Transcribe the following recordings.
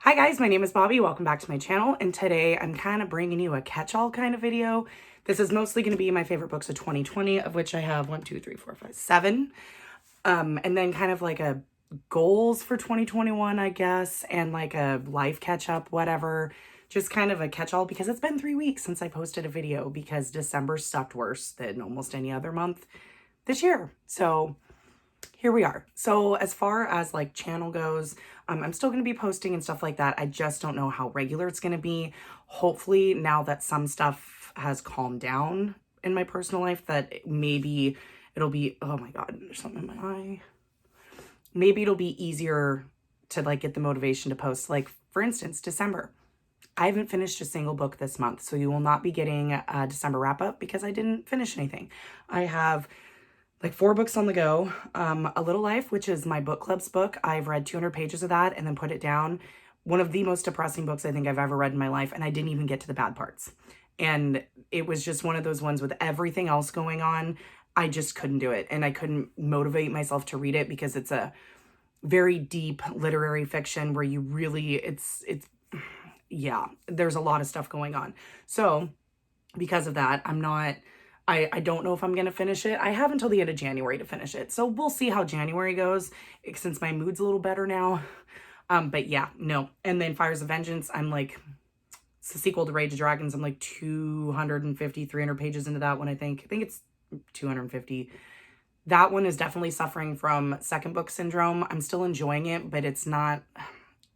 Hi guys, my name is Bobby. Welcome back to my channel, and today I'm kind of bringing you a catch-all kind of video. This is mostly going to be my favorite books of 2020, of which I have 1, 2, 3, 4, 5, 7. And then kind of like a goals for 2021, I guess, and like a life catch-up, whatever. Just kind of a catch-all because it's been 3 weeks since I posted a video because December sucked worse than almost any other month this year. So here we are. So as far as like channel goes, I'm still going to be posting and stuff like that. I just don't know how regular it's going to be. Hopefully now that some stuff has calmed down in my personal life, that maybe it'll be, oh my God, there's something in my eye. Maybe it'll be easier to like get the motivation to post. Like for instance, December. I haven't finished a single book this month, so you will not be getting a December wrap up because I didn't finish anything. I have like 4 books on the go. A Little Life, which is my book club's book. I've read 200 pages of that and then put it down. One of the most depressing books I think I've ever read in my life, and I didn't even get to the bad parts. And it was just one of those ones with everything else going on. I just couldn't do it, and I couldn't motivate myself to read it because it's a very deep literary fiction where you really, yeah, there's a lot of stuff going on. So because of that, I don't know if I'm going to finish it. I have until the end of January to finish it. So we'll see how January goes since my mood's a little better now. But yeah, no. And then Fires of Vengeance, I'm like, it's the sequel to Rage of Dragons. I'm like 250, 300 pages into that one, I think. I think it's 250. That one is definitely suffering from second book syndrome. I'm still enjoying it, but it's not,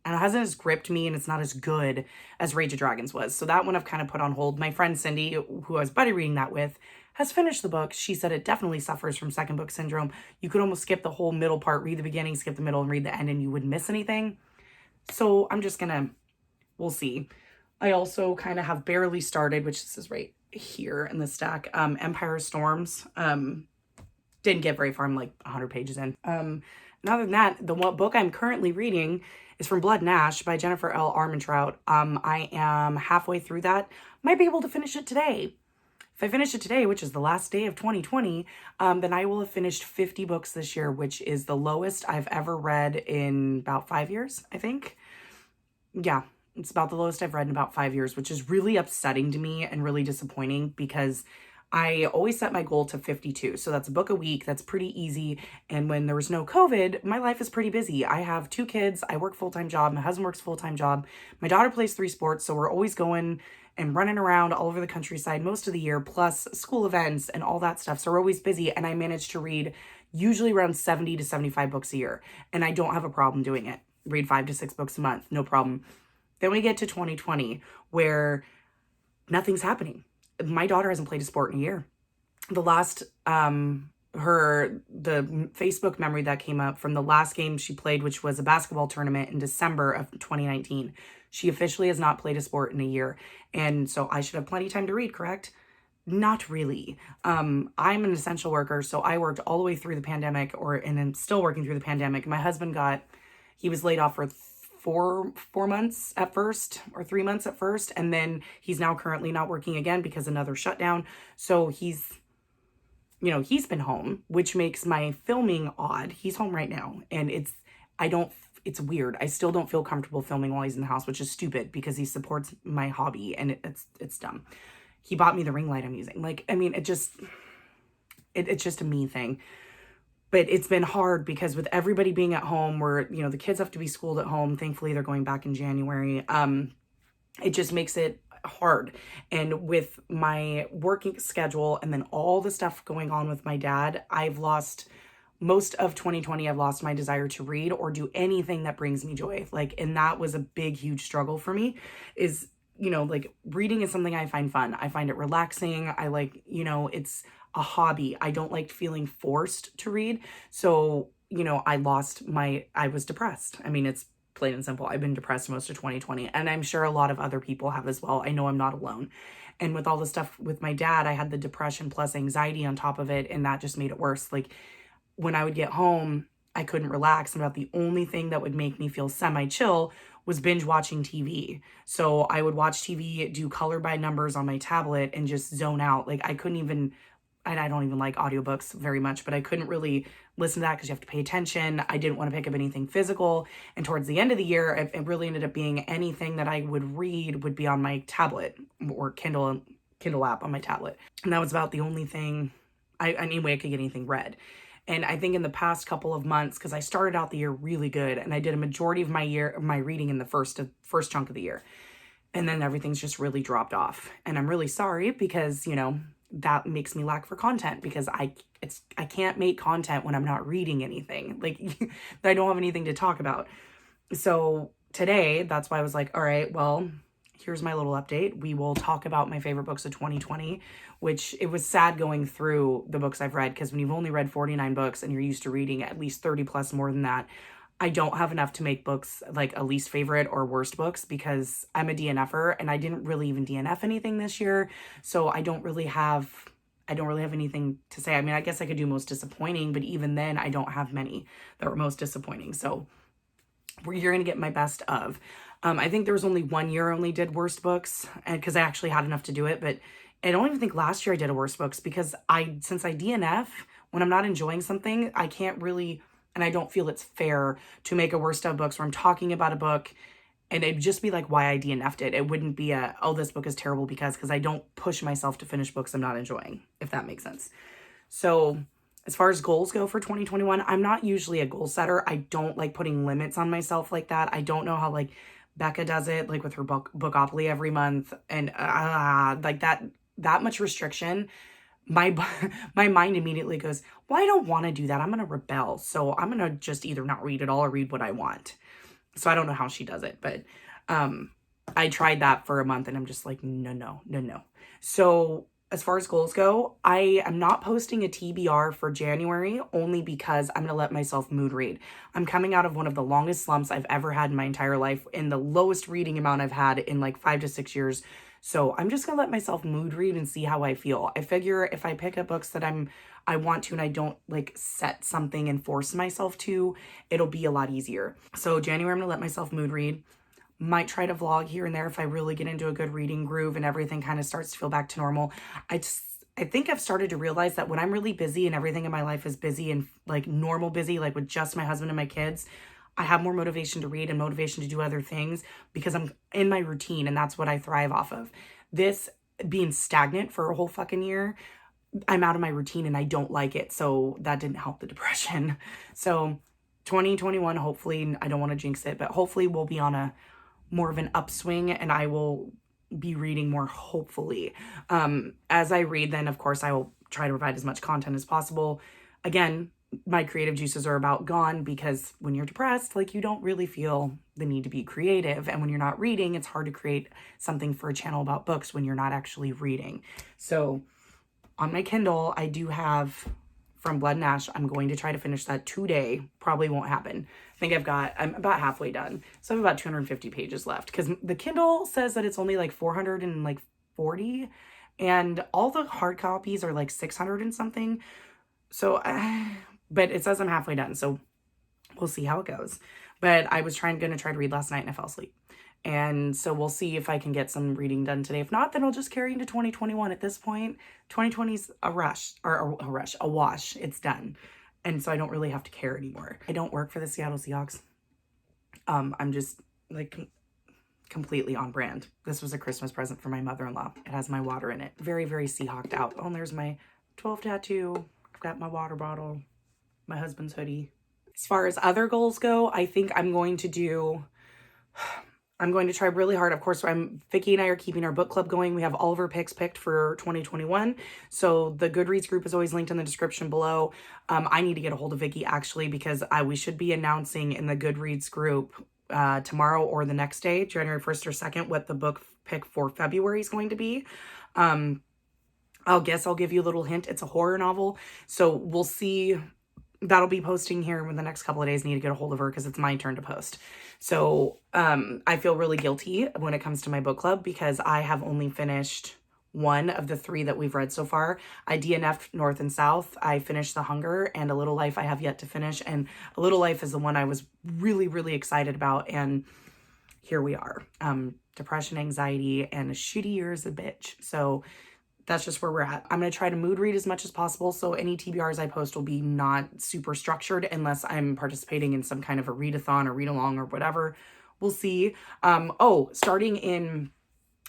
and it hasn't as gripped me, and it's not as good as Rage of Dragons was. So that one I've kind of put on hold. My friend Cindy, who I was buddy reading that with, has finished the book. She said it definitely suffers from second book syndrome. You could almost skip the whole middle part, read the beginning, skip the middle, and read the end, and you wouldn't miss anything. So I'm just gonna, we'll see. I also kind of have barely started, which this is right here in the stack, Empire of Storms. Didn't get very far. I'm like 100 pages in. And other than that, the one book I'm currently reading is From Blood and Ash by Jennifer L. Armentrout. I am halfway through that. Might be able to finish it today. If I finish it today, which is the last day of 2020, then I will have finished 50 books this year, which is the lowest I've ever read in about 5 years, I think. Yeah, it's about the lowest I've read in about 5 years, which is really upsetting to me and really disappointing because I always set my goal to 52. So that's a book a week. That's pretty easy. And when there was no COVID, my life is pretty busy. I have 2 kids. I work full-time job. My husband works full-time job. My daughter plays 3 sports. So we're always going and running around all over the countryside most of the year, plus school events and all that stuff. So we're always busy. And I manage to read usually around 70 to 75 books a year. And I don't have a problem doing it. Read 5 to 6 books a month. No problem. Then we get to 2020 where nothing's happening. My daughter hasn't played a sport in a year. The last, the Facebook memory that came up from the last game she played, which was a basketball tournament in December of 2019. She officially has not played a sport in a year. And so I should have plenty of time to read, correct? Not really. I'm an essential worker, so I worked all the way through the pandemic, and I'm still working through the pandemic. My husband he was laid off for 4 months at first, or 3 months at first, and then he's now currently not working again because another shutdown. So he's been home, which makes my filming odd. He's home right now, and it's weird. I still don't feel comfortable filming while he's in the house, which is stupid because he supports my hobby, and it's dumb. He bought me the ring light I'm using. Like, I mean, it's just a me thing. But it's been hard because with everybody being at home, the kids have to be schooled at home. Thankfully, they're going back in January. It just makes it hard. And with my working schedule and then all the stuff going on with my dad, I've lost most of 2020. I've lost my desire to read or do anything that brings me joy. And that was a big, huge struggle for me is, reading is something I find fun. I find it relaxing. I it's a hobby. I don't like feeling forced to read. So, I was depressed. I mean, it's plain and simple. I've been depressed most of 2020, and I'm sure a lot of other people have as well. I know I'm not alone. And with all the stuff with my dad, I had the depression plus anxiety on top of it, and that just made it worse. When I would get home, I couldn't relax. And about the only thing that would make me feel semi-chill was binge watching TV. So I would watch TV, do color by numbers on my tablet, and just zone out. I couldn't even and I don't even like audiobooks very much, but I couldn't really listen to that because you have to pay attention. I didn't want to pick up anything physical. And towards the end of the year, it really ended up being anything that I would read would be on my tablet or Kindle app on my tablet. And that was about the only thing, any way I could get anything read. And I think in the past couple of months, because I started out the year really good and I did a majority of my reading in the first chunk of the year. And then everything's just really dropped off. And I'm really sorry because, you know, that makes me lack for content because I can't make content when I'm not reading anything. Like I don't have anything to talk about. So today, that's why I was like, all right, well, here's my little update. We will talk about my favorite books of 2020, which it was sad going through the books I've read because when you've only read 49 books and you're used to reading at least 30 plus more than that, I don't have enough to make books like a least favorite or worst books because I'm a DNFer and I didn't really even DNF anything this year. So I don't really have anything to say. I mean, I guess I could do most disappointing, but even then I don't have many that were most disappointing. So you're going to get my best of. I think there was only 1 year I only did worst books and because I actually had enough to do it, but I don't even think last year I did a worst books because since I DNF, when I'm not enjoying something, I can't really, and I don't feel it's fair to make a worst of books where I'm talking about a book and it'd just be like why I DNF'd it. It wouldn't be oh, this book is terrible because I don't push myself to finish books I'm not enjoying, if that makes sense. So as far as goals go for 2021, I'm not usually a goal setter. I don't like putting limits on myself like that. I don't know how like Becca does it, like with her Bookopoly every month and like that much restriction. My mind immediately goes, well, I don't want to do that. I'm going to rebel. So I'm going to just either not read at all or read what I want. So I don't know how she does it, but I tried that for a month and I'm just like, no. So as far as goals go, I am not posting a TBR for January only because I'm going to let myself mood read. I'm coming out of one of the longest slumps I've ever had in my entire life and the lowest reading amount I've had in like 5 to 6 years. So I'm just going to let myself mood read and see how I feel. I figure if I pick up books that I want to and I don't like set something and force myself to, it'll be a lot easier. So January, I'm going to let myself mood read. Might try to vlog here and there if I really get into a good reading groove and everything kind of starts to feel back to normal. I think I've started to realize that when I'm really busy and everything in my life is busy and like normal busy, like with just my husband and my kids, I have more motivation to read and motivation to do other things because I'm in my routine and that's what I thrive off of. This being stagnant for a whole fucking year, I'm out of my routine and I don't like it. So that didn't help the depression. So 2021, hopefully, I don't want to jinx it, but hopefully we'll be on a more of an upswing and I will be reading more, hopefully. As I read, then of course I will try to provide as much content as possible. Again, my creative juices are about gone because when you're depressed, like you don't really feel the need to be creative. And when you're not reading, it's hard to create something for a channel about books when you're not actually reading. So on my Kindle, I do have From Blood and Ash. I'm going to try to finish that today. Probably won't happen. I think I'm about halfway done. So I have about 250 pages left because the Kindle says that it's only like 440 and all the hard copies are like 600 and something. So, but it says I'm halfway done. So we'll see how it goes. But I was going to try to read last night and I fell asleep. And so we'll see if I can get some reading done today. If not, then I'll just carry into 2021 at this point. 2020's a wash. It's done. And so I don't really have to care anymore. I don't work for the Seattle Seahawks. I'm just like completely on brand. This was a Christmas present for my mother-in-law. It has my water in it. Very, very Seahawked out. Oh, and there's my 12 tattoo. I've got my water bottle, my husband's hoodie. As far as other goals go, I think I'm going to try really hard. Of course, Vicky and I are keeping our book club going. We have all of our picks picked for 2021. So the Goodreads group is always linked in the description below. I need to get a hold of Vicky actually because we should be announcing in the Goodreads group tomorrow or the next day, January 1st or 2nd, what the book pick for February is going to be. I'll give you a little hint. It's a horror novel. So we'll see. That'll be posting here in the next couple of days. Need to get a hold of her because it's my turn to post. So I feel really guilty when it comes to my book club because I have only finished one of the 3 that we've read so far. I DNF'd North and South. I finished The Hunger and A Little Life I have yet to finish. And A Little Life is the one I was really, really excited about. And here we are. Depression, anxiety, and a shitty year is a bitch. So that's just where we're at. I'm going to try to mood read as much as possible. So any TBRs I post will be not super structured unless I'm participating in some kind of a readathon or read along or whatever. We'll see. Starting in,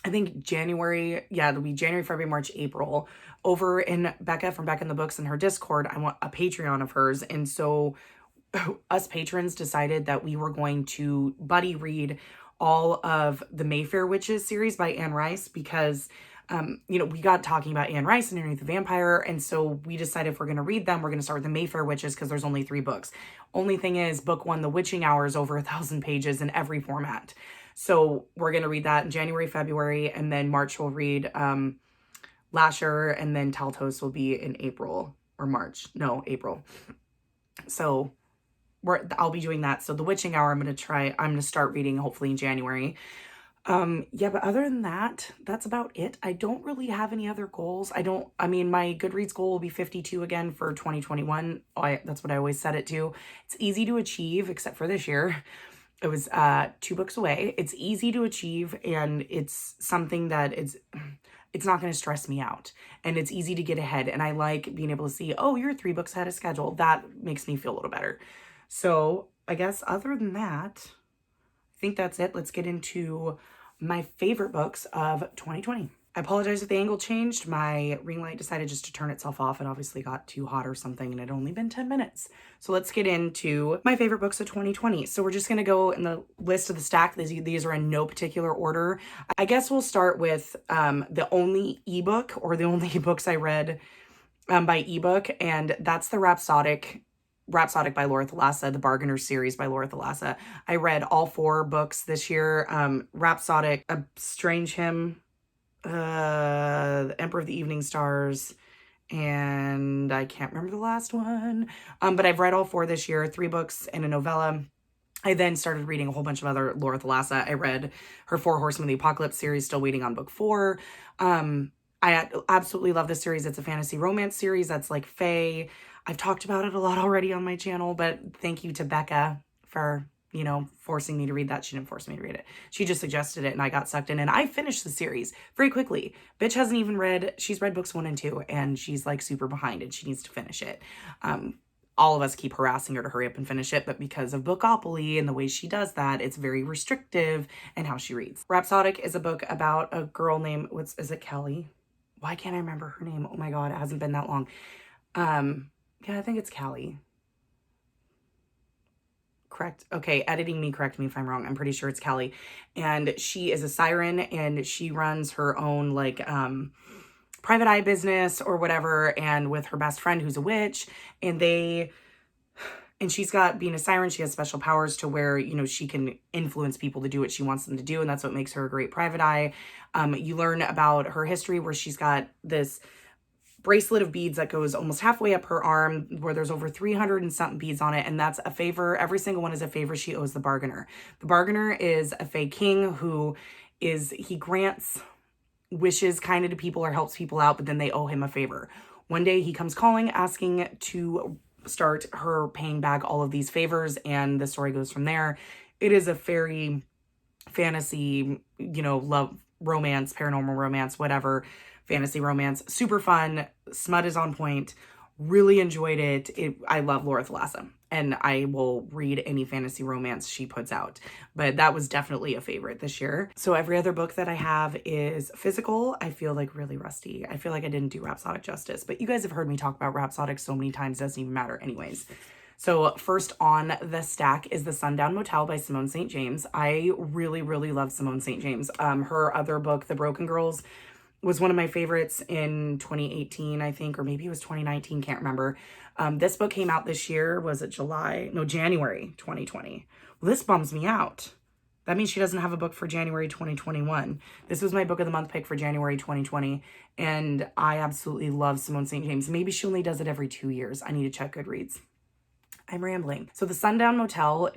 I think January, yeah, it'll be January, February, March, April, over in Becca from Becca in the Books in her Discord, I want a Patreon of hers. And so us patrons decided that we were going to buddy read all of the Mayfair Witches series by Anne Rice because we got talking about Anne Rice and Underneath the Vampire, and so we decided if we're going to read them, we're going to start with the Mayfair Witches because there's only 3 books. Only thing is, book 1, The Witching Hour, is over 1,000 pages in every format. So we're going to read that in January, February, and then March we'll read Lasher, and then Taltos will be in April or March. No, April. So I'll be doing that. So The Witching Hour, I'm going to start reading hopefully in January. But other than that, that's about it. I don't really have any other goals. my Goodreads goal will be 52 again for 2021. That's what I always set it to. It's easy to achieve, except for this year. It was 2 books away. It's easy to achieve, and it's something that it's not going to stress me out, and it's easy to get ahead. And I like being able to see, oh, you're 3 books ahead of schedule. That makes me feel a little better. So I guess other than that, I think that's it. Let's get into my favorite books of 2020. I apologize if the angle changed. My ring light decided just to turn itself off. It obviously got too hot or something, and it had only been 10 minutes. So let's get into my favorite books of 2020. So we're just going to go in the list of the stack. These are in no particular order. I guess we'll start with the only ebook, or the only books I read by ebook, and that's the Rhapsodic by Laura Thalassa, the Bargainer series by Laura Thalassa. I read all 4 books this year. Rhapsodic, A Strange Hymn, The Emperor of the Evening Stars, and I can't remember the last one. But I've read all 4 this year, 3 books and a novella. I then started reading a whole bunch of other Laura Thalassa. I read her 4 Horsemen of the Apocalypse series, still waiting on book 4. I absolutely love this series. It's a fantasy romance series that's like fae. I've talked about it a lot already on my channel, but thank you to Becca for, forcing me to read that. She didn't force me to read it. She just suggested it, and I got sucked in, and I finished the series very quickly. Bitch hasn't even she's read books 1 and 2, and she's like super behind, and she needs to finish it. All of us keep harassing her to hurry up and finish it, but because of Bookopoly and the way she does that, it's very restrictive in how she reads. Rhapsodic is a book about a girl named, is it Kelly? Why can't I remember her name? Oh my God, it hasn't been that long. Yeah, I think it's Callie. Correct. Okay, editing me, correct me if I'm wrong. I'm pretty sure it's Callie. And she is a siren, and she runs her own private eye business or whatever, and with her best friend who's a witch, and she's got, being a siren, she has special powers to where, she can influence people to do what she wants them to do, and that's what makes her a great private eye. You learn about her history where she's got this bracelet of beads that goes almost halfway up her arm, where there's over 300 and something beads on it, and that's a favor. Every single one is a favor she owes the Bargainer. The Bargainer is a fae king he grants wishes kind of to people or helps people out, but then they owe him a favor. One day he comes calling, asking to start her paying back all of these favors, and the story goes from there. It is a fairy fantasy, love, romance, paranormal romance, whatever, fantasy romance. Super fun. Smut is on point. Really enjoyed it. I love Laura Thalassa, and I will read any fantasy romance she puts out. But that was definitely a favorite this year. So every other book that I have is physical. I feel like really rusty. I feel like I didn't do Rhapsodic justice, but you guys have heard me talk about Rhapsodic so many times, it doesn't even matter anyways. So first on the stack is The Sundown Motel by Simone St. James. I really, really love Simone St. James. Her other book, The Broken Girls, was one of my favorites in 2018, I think, or maybe it was 2019, can't remember. This book came out this year. Was it January 2020. Well, this bums me out. That means she doesn't have a book for January 2021. This was my book of the month pick for January 2020, and I absolutely love Simone St. James. Maybe she only does it every 2 years. I need to check Goodreads. I'm rambling. So The Sundown Motel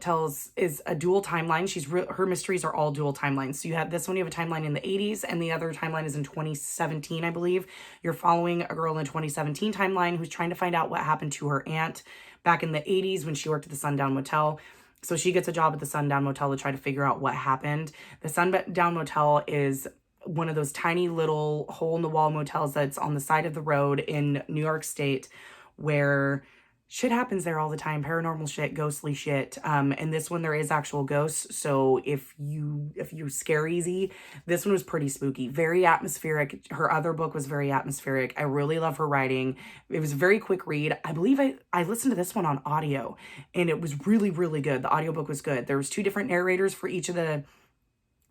is a dual timeline. Her mysteries are all dual timelines. So you have this one, you have a timeline in the 80s, and the other timeline is in 2017, I believe. You're following a girl in the 2017 timeline who's trying to find out what happened to her aunt back in the 80s when she worked at the Sundown Motel. So she gets a job at the Sundown Motel to try to figure out what happened. The Sundown Motel is one of those tiny little hole-in-the-wall motels that's on the side of the road in New York State, where shit happens there all the time, paranormal shit, ghostly shit. And this one there is actual ghosts, so if you scare easy, this one was pretty spooky, very atmospheric. Her other book was very atmospheric. I really love her writing. It was a very quick read. I believe I listened to this one on audio, and it was really, really good. The audiobook was good. There was 2 different narrators for each of the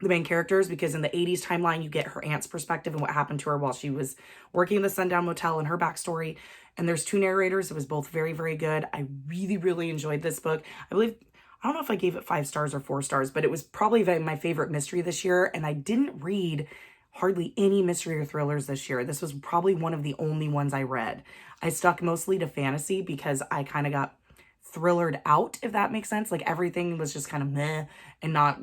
main characters, because in the 80s timeline you get her aunt's perspective and what happened to her while she was working in the Sundown Motel and her backstory, and there's 2 narrators. It was both very, very good. I really, really enjoyed this book. I don't know if I gave it 5 stars or 4 stars, but it was probably my favorite mystery this year, and I didn't read hardly any mystery or thrillers this year. This was probably one of the only ones I read. I stuck mostly to fantasy because I kind of got thrillered out, if that makes sense. Like, everything was just kind of meh and not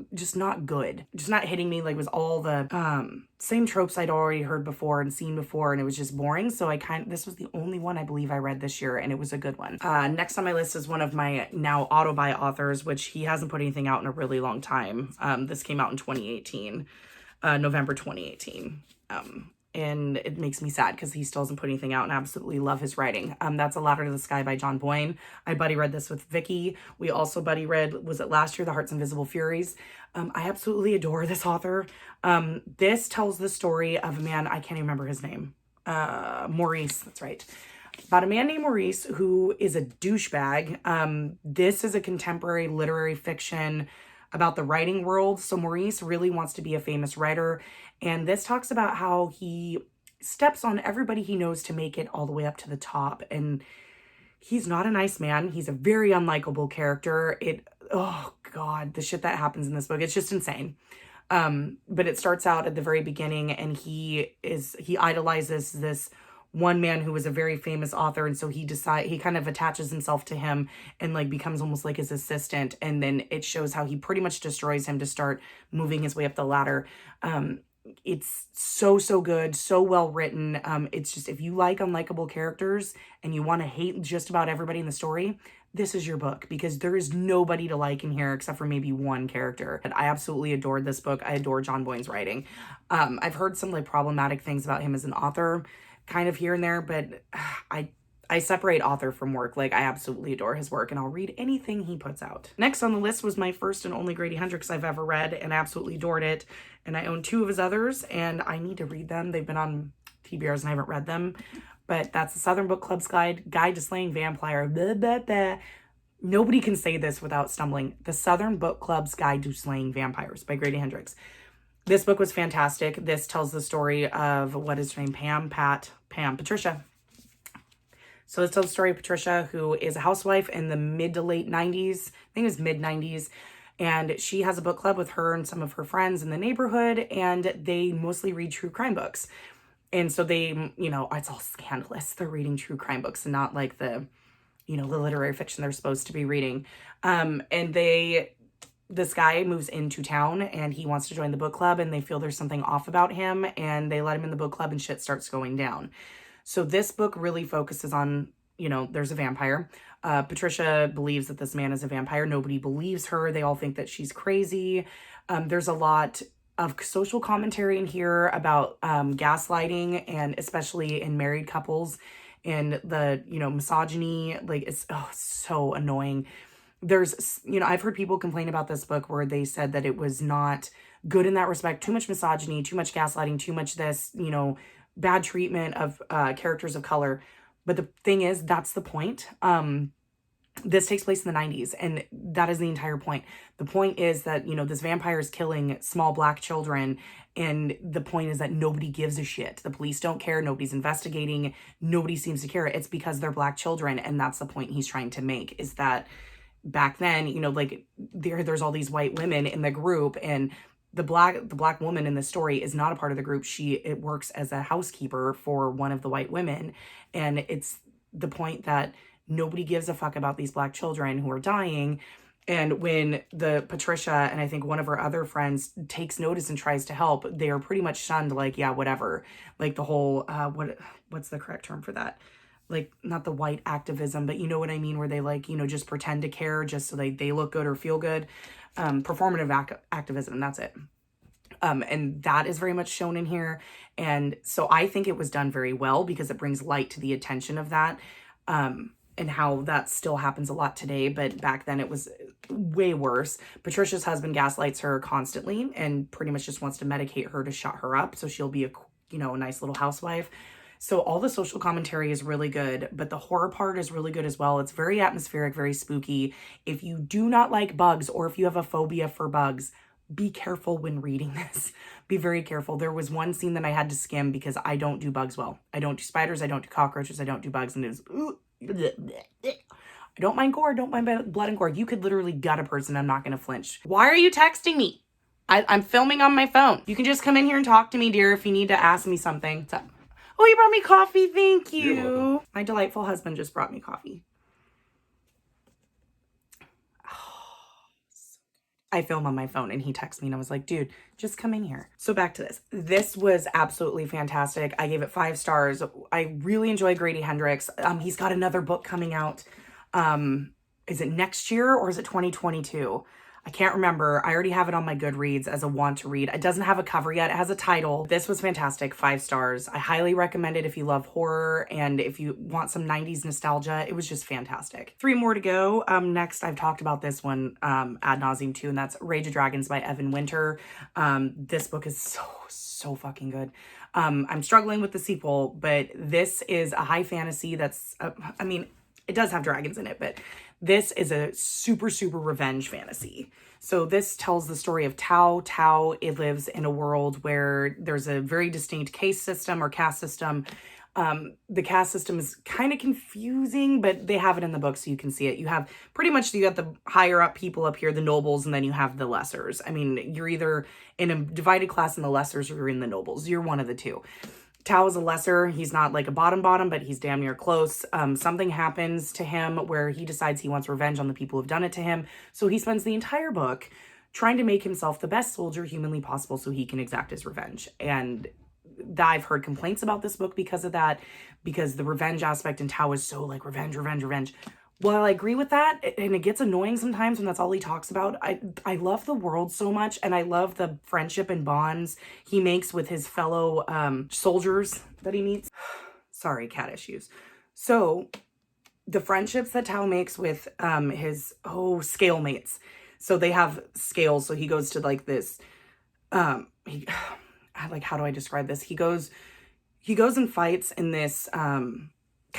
good, just not hitting me. Like, it was all the same tropes I'd already heard before and seen before, and it was just boring. So this was the only one I believe I read this year, and it was a good one. Next on my list is one of my now auto-buy authors, which he hasn't put anything out in a really long time. This came out in 2018, November 2018. And it makes me sad because he still hasn't put anything out, and I absolutely love his writing. That's A Ladder to the Sky by John Boyne. I buddy read this with Vicky. We also buddy read, was it last year, The Heart's Invisible Furies. I absolutely adore this author. This tells the story of a man, I can't even remember his name. Maurice, that's right. About a man named Maurice who is a douchebag. This is a contemporary literary fiction about the writing world. So Maurice really wants to be a famous writer. And this talks about how he steps on everybody he knows to make it all the way up to the top. And he's not a nice man. He's a very unlikable character. Oh God, the shit that happens in this book, it's just insane. But it starts out at the very beginning, and he idolizes this one man who was a very famous author, and so he kind of attaches himself to him and like becomes almost like his assistant, and then it shows how he pretty much destroys him to start moving his way up the ladder. It's so good, so well written. It's just, if you like unlikable characters and you want to hate just about everybody in the story, this is your book, because there is nobody to like in here except for maybe one character. And I absolutely adored this book. I adore John Boyne's writing. I've heard some like problematic things about him as an author, kind of here and there, but I separate author from work. Like, I absolutely adore his work, and I'll read anything he puts out. Next on the list was my first and only Grady Hendrix I've ever read, and I absolutely adored it. And I own 2 of his others, and I need to read them. They've been on TBRs and I haven't read them. But that's the Southern Book Club's Guide to Slaying Vampire. Blah, blah, blah. Nobody can say this without stumbling. The Southern Book Club's Guide to Slaying Vampires by Grady Hendrix. This book was fantastic. This tells the story of, what is her name? Patricia. So this tells the story of Patricia, who is a housewife in the mid to late 90s. I think it was mid 90s. And she has a book club with her and some of her friends in the neighborhood, and they mostly read true crime books. And so they, it's all scandalous. They're reading true crime books and not like the literary fiction they're supposed to be reading. And this guy moves into town, and he wants to join the book club, and they feel there's something off about him, and they let him in the book club, and shit starts going down. So this book really focuses on, there's a vampire. Patricia believes that this man is a vampire. Nobody believes her. They all think that she's crazy. There's a lot of social commentary in here about gaslighting, and especially in married couples, and the, misogyny. Like, it's so annoying. There's, I've heard people complain about this book where they said that it was not good in that respect. Too much misogyny, too much gaslighting, too much this, bad treatment of characters of color. But the thing is, that's the point. This takes place in the 90s, and that is the entire point. The point is that, this vampire is killing small black children, and the point is that nobody gives a shit. The police don't care. Nobody's investigating. Nobody seems to care. It's because they're black children, and that's the point he's trying to make, is that back then, there's all these white women in the group, and the black woman in the story is not a part of the group. It works as a housekeeper for one of the white women, and it's the point that nobody gives a fuck about these black children who are dying. And when the Patricia and I think one of her other friends takes notice and tries to help, they are pretty much shunned, like, yeah, whatever. Like the whole, what's the correct term for that? Like, not the white activism, but you know what I mean? Where they just pretend to care just so they look good or feel good. Performative activism, that's it. And that is very much shown in here. And so I think it was done very well because it brings light to the attention of that. And how that still happens a lot today, but back then it was way worse. Patricia's husband gaslights her constantly and pretty much just wants to medicate her to shut her up so she'll be a, you know, a nice little housewife. So all the social commentary is really good, but the horror part is really good as well. It's very atmospheric, very spooky. If you do not like bugs or if you have a phobia for bugs, be careful when reading this. Be very careful. There was one scene that I had to skim because I don't do bugs well. I don't do spiders, I don't do cockroaches, I don't do bugs, and it was, I don't mind gore, don't mind blood and gore. You could literally gut a person, I'm not gonna flinch. Why are you texting me? I'm filming on my phone. You can just come in here and talk to me, dear, if you need to ask me something. So, oh, you brought me coffee, thank you. My delightful husband just brought me coffee. I film on my phone and he texted me and I was like, dude, just come in here. So back to this. This was absolutely fantastic. I gave it 5 stars. I really enjoy Grady Hendrix. He's got another book coming out. Is it next year or is it 2022? I can't remember. I already have it on my Goodreads as a want to read. It doesn't have a cover yet. It has a title. This was fantastic. 5 stars. I highly recommend it if you love horror and if you want some 90s nostalgia. It was just fantastic. 3 more to go. Next, I've talked about this one ad nauseum too, and that's Rage of Dragons by Evan Winter. This book is so fucking good. I'm struggling with the sequel, but this is a high fantasy that's, I mean, it does have dragons in it, but this is a super, super revenge fantasy. So this tells the story of Tau. Tau, it lives in a world where there's a very distinct caste system or caste system. The caste system is kind of confusing, but they have it in the book so you can see it. You have pretty much, you got the higher up people up here, the nobles, and then you have the lessers. I mean, you're either in a divided class in the lessers or you're in the nobles. You're one of the two. Tau is a lesser. He's not like a bottom, but he's damn near close. Something happens to him where he decides he wants revenge on the people who've done it to him. So he spends the entire book trying to make himself the best soldier humanly possible so he can exact his revenge. And I've heard complaints about this book because of that, because the revenge aspect in Tau is so like revenge. Well, I agree with that, and it gets annoying sometimes when that's all he talks about. I love the world so much, and I love the friendship and bonds he makes with his fellow soldiers that he meets. Sorry, cat issues. So the friendships that Tau makes with his scale mates. So they have scales. So he goes to like this. How do I describe this? He goes and fights in this kind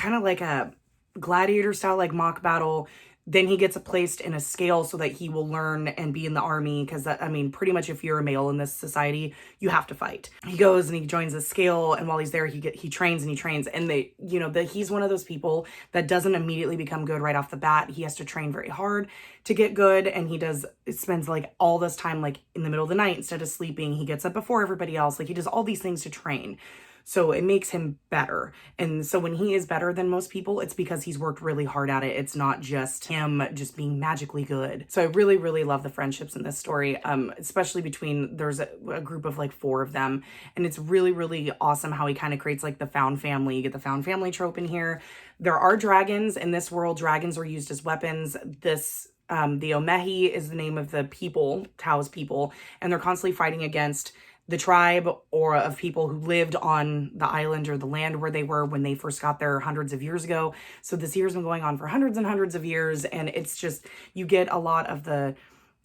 of like a gladiator style, like mock battle. Then he gets placed in a scale so that he will learn and be in the army, because I mean, pretty much if you're a male in this society, you have to fight. He goes and he joins the scale, and while he's there, he trains, and they, you know, he's one of those people that doesn't immediately become good right off the bat. He has to train very hard to get good, and he spends like all this time like in the middle of the night instead of sleeping. He gets up before everybody else. Like he does all these things to train. So it makes him better. And so when he is better than most people, it's because he's worked really hard at it. It's not just him just being magically good. So I really, really love the friendships in this story, especially between, there's a group of like 4 of them. And it's really, really awesome how he kind of creates like the found family. You get the found family trope in here. There are dragons in this world. Dragons are used as weapons. The Omehi is the name of the people, Tau's people, and they're constantly fighting against the tribe or of people who lived on the island or the land where they were when they first got there hundreds of years ago. So this year's been going on for hundreds and hundreds of years, and it's just, you get a lot of the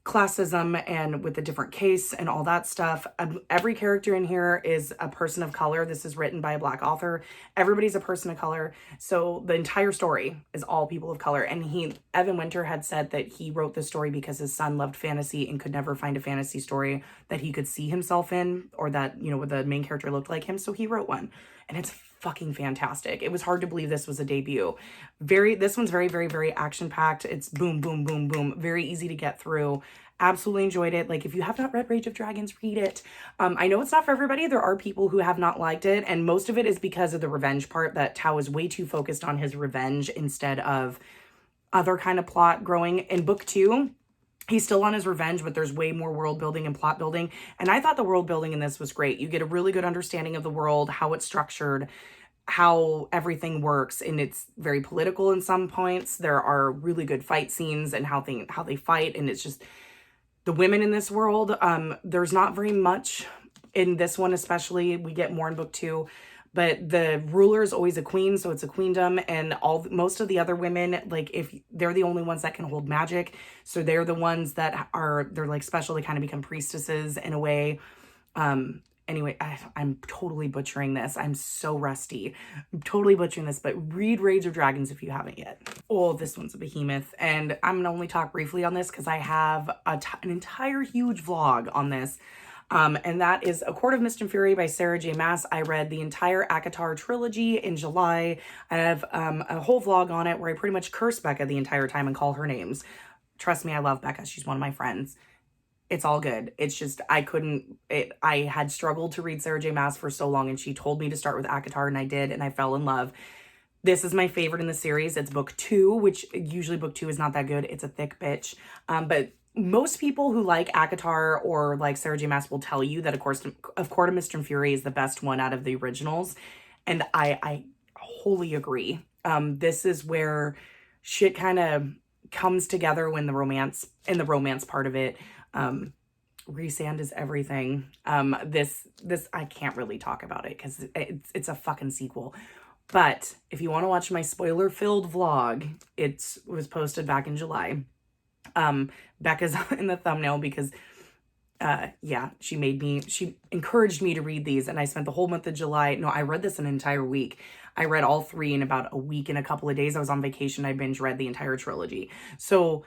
classism and with the different case and all that stuff. Every character in here is a person of color. This is written by a Black author. Everybody's a person of color. So the entire story is all people of color. And Evan Winter had said that he wrote this story because his son loved fantasy and could never find a fantasy story that he could see himself in, or that, you know, the main character looked like him. So he wrote one, and it's fucking fantastic. It was hard to believe this was a debut. This one's very, very, very action-packed. It's boom, boom, boom, boom. Very easy to get through. Absolutely enjoyed it. Like, if you have not read Rage of Dragons, read it. I know it's not for everybody. There are people who have not liked it, and most of it is because of the revenge part, that Tau is way too focused on his revenge instead of other kind of plot growing. In book 2, he's still on his revenge, but there's way more world building and plot building. And I thought the world building in this was great. You get a really good understanding of the world, how it's structured, how everything works, and it's very political in some points. There are really good fight scenes and how they fight, and it's just, the women in this world. There's not very much in this one, especially. We get more in book 2, but the ruler is always a queen, so it's a queendom, and most of the other women, like, if they're the only ones that can hold magic, so they're the ones that they're like special. They kind of become priestesses in a way. Anyway, I'm totally butchering this. I'm so rusty. I'm totally butchering this, but read Rage of Dragons if you haven't yet. Oh, this one's a behemoth, and I'm gonna only talk briefly on this because I have an entire huge vlog on this. And that is A Court of Mist and Fury by Sarah J. Maas. I read the entire ACOTAR trilogy in July. I have a whole vlog on it where I pretty much curse Becca the entire time and call her names. Trust me, I love Becca. She's one of my friends. It's all good. It's just, I had struggled to read Sarah J. Maas for so long, and she told me to start with ACOTAR, and I did, and I fell in love. This is my favorite in the series. It's book 2, which usually book 2 is not that good. It's a thick bitch. But most people who like ACOTAR or like Sarah J. Maas will tell you that, of course, A Court of Mist and Fury is the best one out of the originals. And I wholly agree. This is where shit kind of comes together when the romance part of it. Rhysand is everything. This I can't really talk about it because it's a fucking sequel. But if you want to watch my spoiler-filled vlog, it was posted back in July. Becca's in the thumbnail because, yeah, she encouraged me to read these, and I spent the whole month of July. No, I read this an entire week. I read all 3 in about a week and a couple of days. I was on vacation. I binge read the entire trilogy. So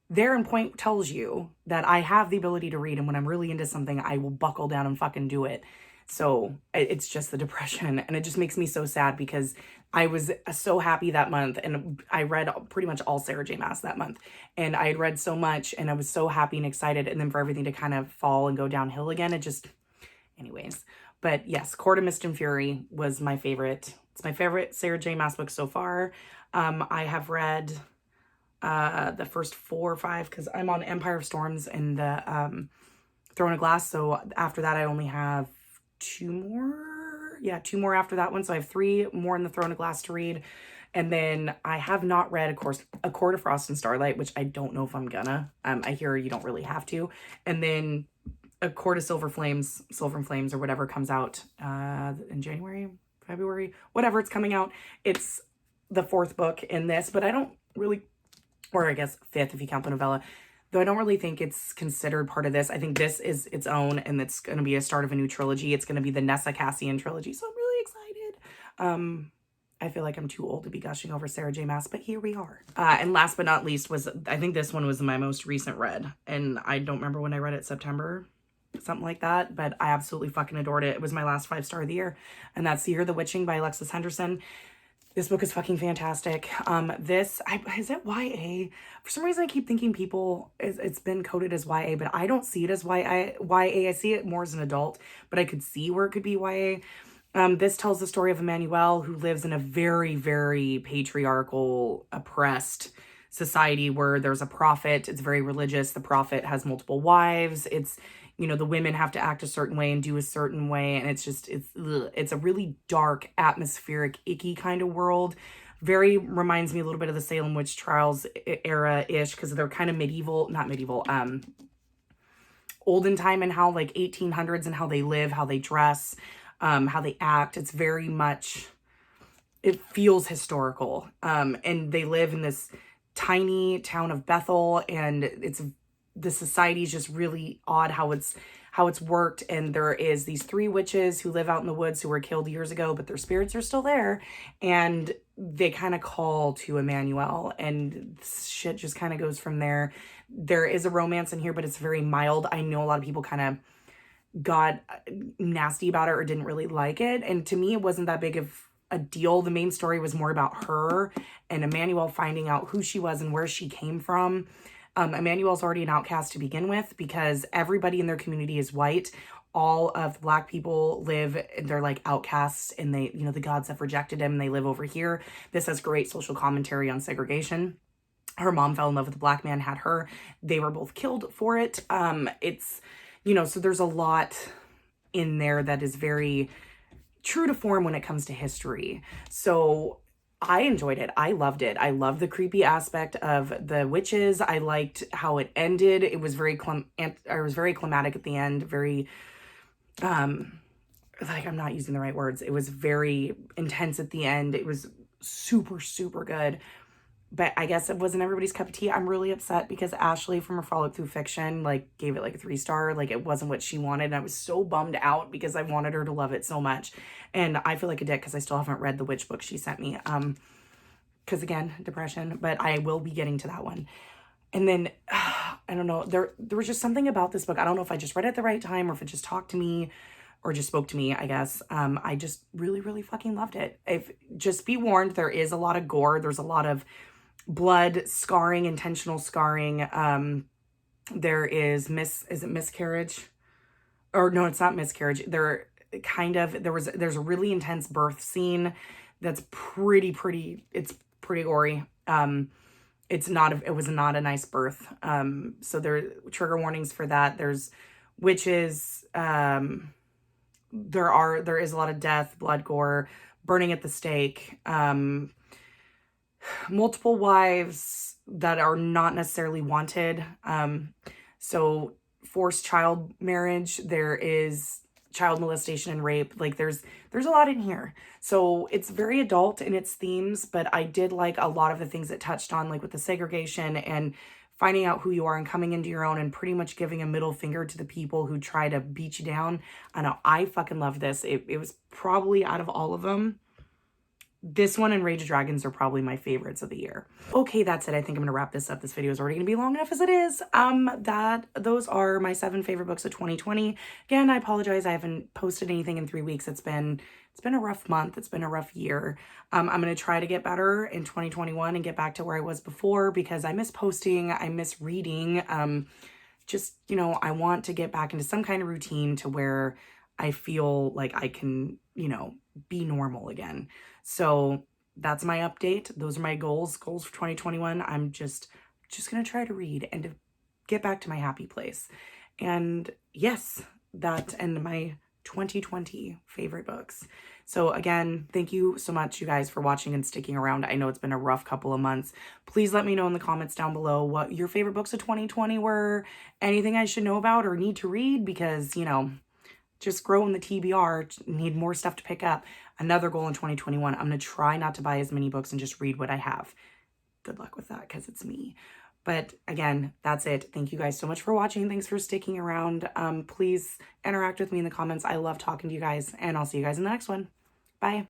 there in point tells you that I have the ability to read, and when I'm really into something, I will buckle down and fucking do it. So it's just the depression, and it just makes me so sad because I was so happy that month, and I read pretty much all Sarah J. Maas that month, and I had read so much, and I was so happy and excited, and then for everything to kind of fall and go downhill again, it just, anyways. But yes, Court of Mist and Fury was my favorite. It's my favorite Sarah J. Maas book so far. I have read the first 4 or 5 because I'm on Empire of Storms and the Throne of Glass, so after that I only have 2 more. Yeah, 2 more after that one. So I have 3 more in the Throne of Glass to read. And then I have not read, of course, A Court of Frost and Starlight, which I don't know if I'm gonna. I hear you don't really have to. And then A Court of Silver and Flames or whatever comes out in January, February, whatever it's coming out. It's the 4th book in this, but I don't really, or I guess 5th if you count the novella. Though I don't really think it's considered part of this. I think this is its own, and it's going to be a start of a new trilogy. It's going to be the Nessa Cassian trilogy, so I'm really excited. I feel like I'm too old to be gushing over Sarah J. Maas, but here we are. And last but not least I think this one was my most recent read, and I don't remember when I read it, September, something like that, but I absolutely fucking adored it. It was my last 5-star of the year, and that's Year of the Witching by Alexis Henderson. This book is fucking fantastic. Is it YA? For some reason, I keep thinking it's been coded as YA, but I don't see it as YA. I see it more as an adult, but I could see where it could be YA. This tells the story of Emmanuel, who lives in a very, very patriarchal, oppressed society where there's a prophet. It's very religious. The prophet has multiple wives. It's, the women have to act a certain way and do a certain way. And it's a really dark, atmospheric, icky kind of world. Very reminds me a little bit of the Salem Witch Trials era-ish, because they're kind of olden time, and how like 1800s and how they live, how they dress, how they act. It's very much, it feels historical. And they live in this tiny town of Bethel, and the society is just really odd how it's worked. And there is these 3 witches who live out in the woods who were killed years ago, but their spirits are still there, and they kind of call to Emmanuel, and shit just kind of goes from there. There is a romance in here, but it's very mild. I know a lot of people kind of got nasty about it or didn't really like it, and to me it wasn't that big of a deal. The main story was more about her and Emmanuel finding out who she was and where she came from. Emmanuel's already an outcast to begin with because everybody in their community is white. All of the Black people they're like outcasts, and they, the gods have rejected him, and they live over here. This has great social commentary on segregation. Her mom fell in love with a Black man, had her. They were both killed for it. It's, so there's a lot in there that is very true to form when it comes to history. So I enjoyed it. I loved it. I loved the creepy aspect of the witches. I liked how it ended. It was very climatic at the end, very like, I'm not using the right words. It was very intense at the end. It was super, super good. But I guess it wasn't everybody's cup of tea. I'm really upset because Ashley from A Frolic Through Fiction, like, gave it like a 3-star. Like, it wasn't what she wanted. And I was so bummed out because I wanted her to love it so much. And I feel like a dick because I still haven't read the witch book she sent me. Because again, depression, but I will be getting to that one. And then, I don't know, there was just something about this book. I don't know if I just read it at the right time or if it just talked to me or just spoke to me, I guess. I just really, really fucking loved it. Just be warned, there is a lot of gore. There's a lot of blood, scarring, intentional scarring. There is miscarriage? Or no, it's not miscarriage. There's a really intense birth scene that's it's pretty gory. It was not a nice birth. So there trigger warnings for that. There's witches. There is a lot of death, blood, gore, burning at the stake. Multiple wives that are not necessarily wanted. So forced child marriage. There is child molestation and rape. Like, there's a lot in here. So it's very adult in its themes, but I did like a lot of the things it touched on, like with the segregation and finding out who you are and coming into your own and pretty much giving a middle finger to the people who try to beat you down. I know, I fucking love this. It was probably, out of all of them, this one and Rage of Dragons are probably my favorites of the year. Okay, that's it. I think I'm gonna wrap this up. This video is already gonna be long enough as it is. Those are my 7 favorite books of 2020. Again, I apologize. I haven't posted anything in 3 weeks. It's been a rough month. It's been a rough year. I'm gonna try to get better in 2021 and get back to where I was before because I miss posting. I miss reading. Just, you know, I want to get back into some kind of routine to where I feel like I can, you know, be normal again. So that's my update. Those are my goals for 2021. I'm just going to try to read and to get back to my happy place. And yes, and my 2020 favorite books. So again, thank you so much, you guys, for watching and sticking around. I know it's been a rough couple of months. Please let me know in the comments down below what your favorite books of 2020 were, anything I should know about or need to read, because, you know, just growing the TBR, need more stuff to pick up. Another goal in 2021, I'm going to try not to buy as many books and just read what I have. Good luck with that because it's me. But again, that's it. Thank you guys so much for watching. Thanks for sticking around. Please interact with me in the comments. I love talking to you guys, and I'll see you guys in the next one. Bye.